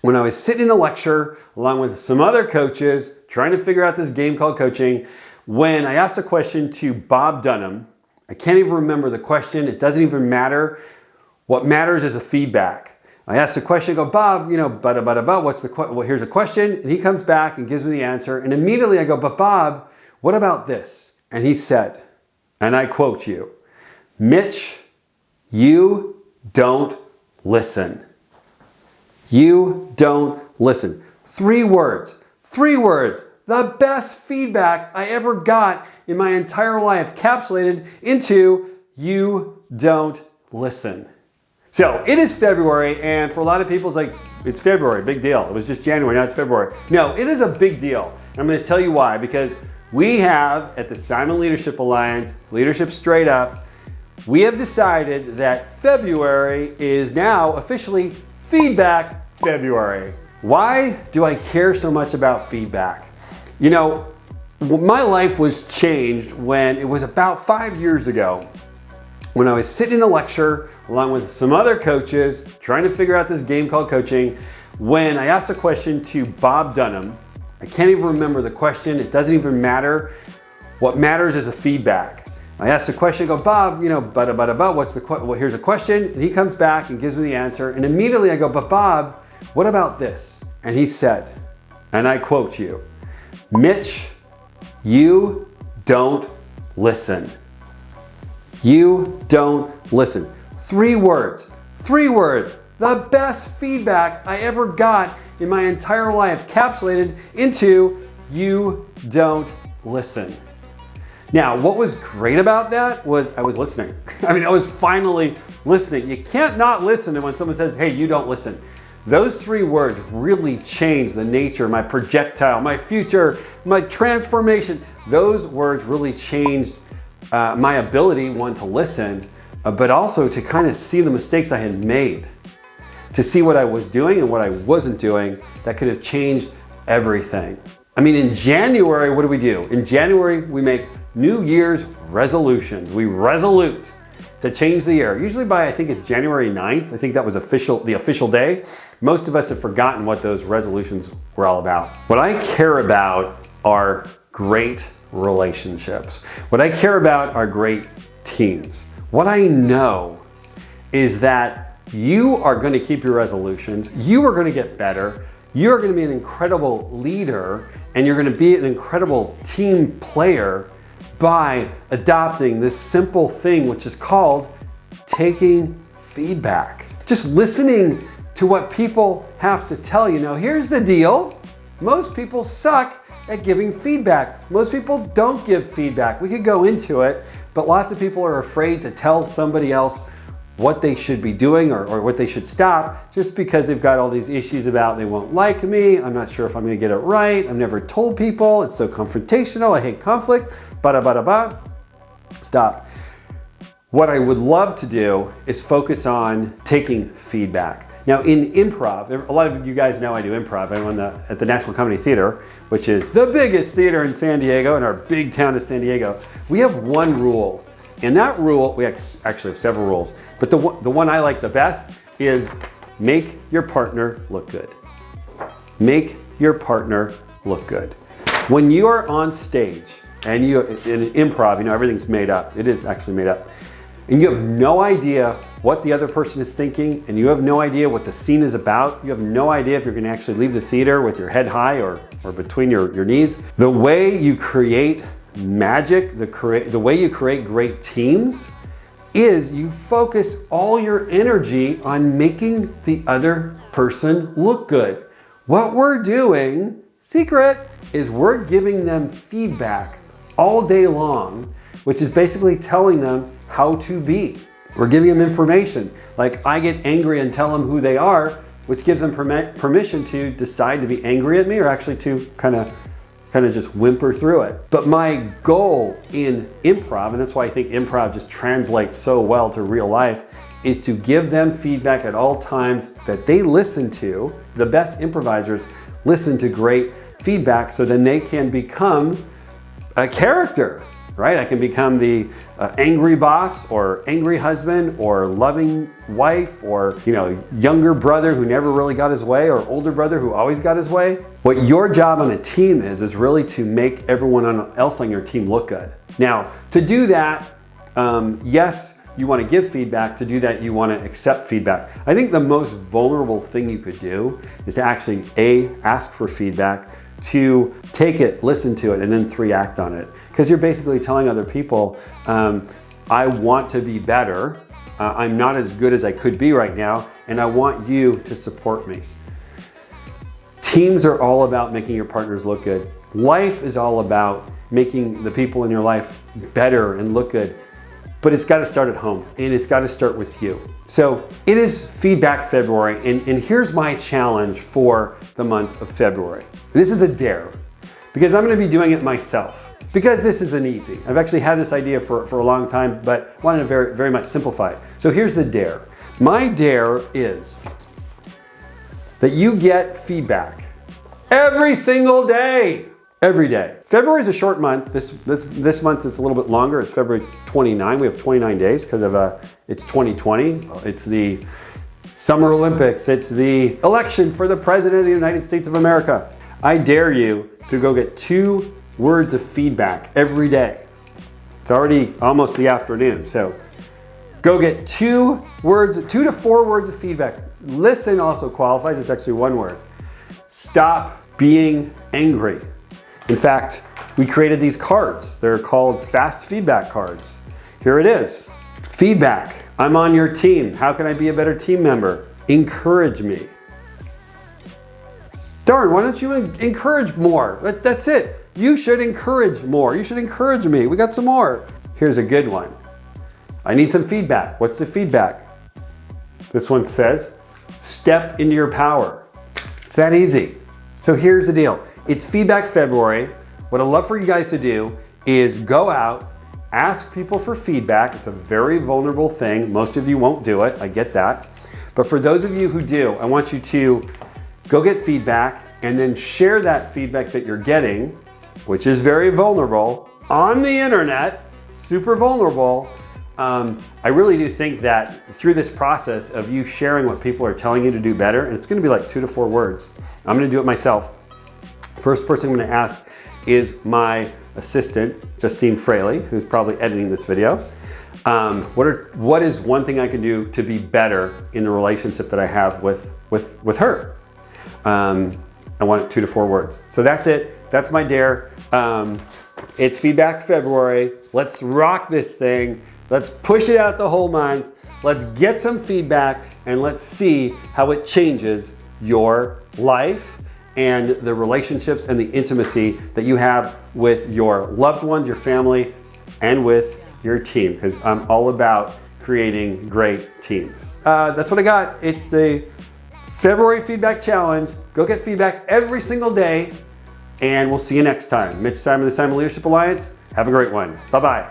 when I was sitting in a lecture along with some other coaches trying to figure out this game called coaching, when I asked a question to Bob Dunham. I can't even remember the question. It doesn't even matter. What matters is the feedback. I asked a question, I go, Bob, here's a question. And he comes back and gives me the answer. And immediately I go, but Bob, what about this? And he said, and I quote you, Mitch, you don't listen. You don't listen. 3 words. 3 words. The best feedback I ever got in my entire life, capsulated into you don't listen. So it is February, and for a lot of people, it's February, big deal. It was just January, now it's February. No, it is a big deal. And I'm going to tell you why, because we have at the Simon Leadership Alliance, Leadership Straight Up, we have decided that February is now officially Feedback February. Why do I care so much about feedback? You know, my life was changed when it was about 5 years ago when I was sitting in a lecture along with some other coaches trying to figure out this game called coaching, when I asked a question to Bob Dunham. I can't even remember the question. It doesn't even matter. What matters is the feedback. I asked a question, I go, Bob, here's a question. And he comes back and gives me the answer. And immediately I go, but Bob, what about this? And he said, and I quote you, Mitch, you don't listen. You don't listen. 3 words. 3 words. The best feedback I ever got in my entire life, capsulated into you don't listen. Now, what was great about that was I was listening. I was finally listening. You can't not listen when someone says, hey, you don't listen. Those 3 words really changed the nature, my projectile, my future, my transformation. Those words really changed my ability, one, to listen, but also to kind of see the mistakes I had made, to see what I was doing and what I wasn't doing that could have changed everything. In January, what do? In January, we make New Year's resolutions. We resolute to change the year. Usually by, I think it's January 9th. I think that was the official day. Most of us have forgotten what those resolutions were all about. What I care about are great relationships. What I care about are great teams. What I know is that you are going to keep your resolutions. You are going to get better. You're going to be an incredible leader, and you're going to be an incredible team player by adopting this simple thing, which is called taking feedback. Just listening to what people have to tell you. Now, here's the deal. Most people suck at giving feedback. Most people don't give feedback. We could go into it, but lots of people are afraid to tell somebody else what they should be doing or what they should stop, just because they've got all these issues about they won't like me, I'm not sure if I'm gonna get it right, I've never told people, it's so confrontational, I hate conflict, Stop. What I would love to do is focus on taking feedback. Now in improv, a lot of you guys know I do improv. I'm at the National Comedy Theater, which is the biggest theater in San Diego, in our big town of San Diego. We have one rule. In that rule, we actually have several rules, but the one I like the best is make your partner look good. Make your partner look good. When you are on stage and in improv, everything's made up. It is actually made up. And you have no idea what the other person is thinking, and you have no idea what the scene is about. You have no idea if you're going to actually leave the theater with your head high or between your knees. The way you create magic, the way you create great teams is you focus all your energy on making the other person look good. What we're doing, secret, is we're giving them feedback all day long, which is basically telling them how to be. We're giving them information. Like I get angry and tell them who they are, which gives them permission to decide to be angry at me or actually to kind of just whimper through it. But my goal in improv, and that's why I think improv just translates so well to real life, is to give them feedback at all times that they listen to. The best improvisers listen to great feedback so then they can become a character. right? I can become the angry boss or angry husband or loving wife or, younger brother who never really got his way or older brother who always got his way. What your job on a team is really to make everyone else on your team look good. Now, to do that, yes, you want to give feedback. To do that, you want to accept feedback. I think the most vulnerable thing you could do is to actually, A, ask for feedback, 2, take it, listen to it, and then 3, act on it. Because you're basically telling other people, I want to be better. I'm not as good as I could be right now, and I want you to support me. Teams are all about making your partners look good. Life is all about making the people in your life better and look good. But it's got to start at home, and it's got to start with you. So it is Feedback February, and here's my challenge for the month of February. This is a dare, because I'm going to be doing it myself, because this isn't easy. I've actually had this idea for a long time, but wanted to very, very much simplify it. So here's the dare. My dare is that you get feedback every single day. Every day. February is a short month. This month is a little bit longer. It's February 29. We have 29 days because of it's 2020. It's the Summer Olympics. It's the election for the President of the United States of America. I dare you to go get 2 words of feedback every day. It's already almost the afternoon, so go get 2 to 4 words of feedback. Listen also qualifies. It's actually 1 word. Stop being angry. In fact, we created these cards. They're called fast feedback cards. Here it is. Feedback. I'm on your team. How can I be a better team member? Encourage me. Darn, why don't you encourage more? That's it. You should encourage more. You should encourage me. We got some more. Here's a good one. I need some feedback. What's the feedback? This one says, step into your power. It's that easy. So here's the deal. It's Feedback February. What I'd love for you guys to do is go out, ask people for feedback. It's a very vulnerable thing. Most of you won't do it. I get that. But for those of you who do, I want you to go get feedback and then share that feedback that you're getting, which is very vulnerable, on the internet, super vulnerable. I really do think that through this process of you sharing what people are telling you to do better, and it's going to be like 2 to 4 words. I'm going to do it myself. First person I'm going to ask is my assistant, Justine Fraley, who's probably editing this video. What is one thing I can do to be better in the relationship that I have with her? I want it 2 to 4 words. So that's it. That's my dare. It's Feedback February. Let's rock this thing. Let's push it out the whole month. Let's get some feedback and let's see how it changes your life and the relationships and the intimacy that you have with your loved ones, your family, and with your team, because I'm all about creating great teams. That's what I got. It's the February Feedback Challenge. Go get feedback every single day, and we'll see you next time. Mitch Simon, the Simon Leadership Alliance. Have a great one. Bye-bye.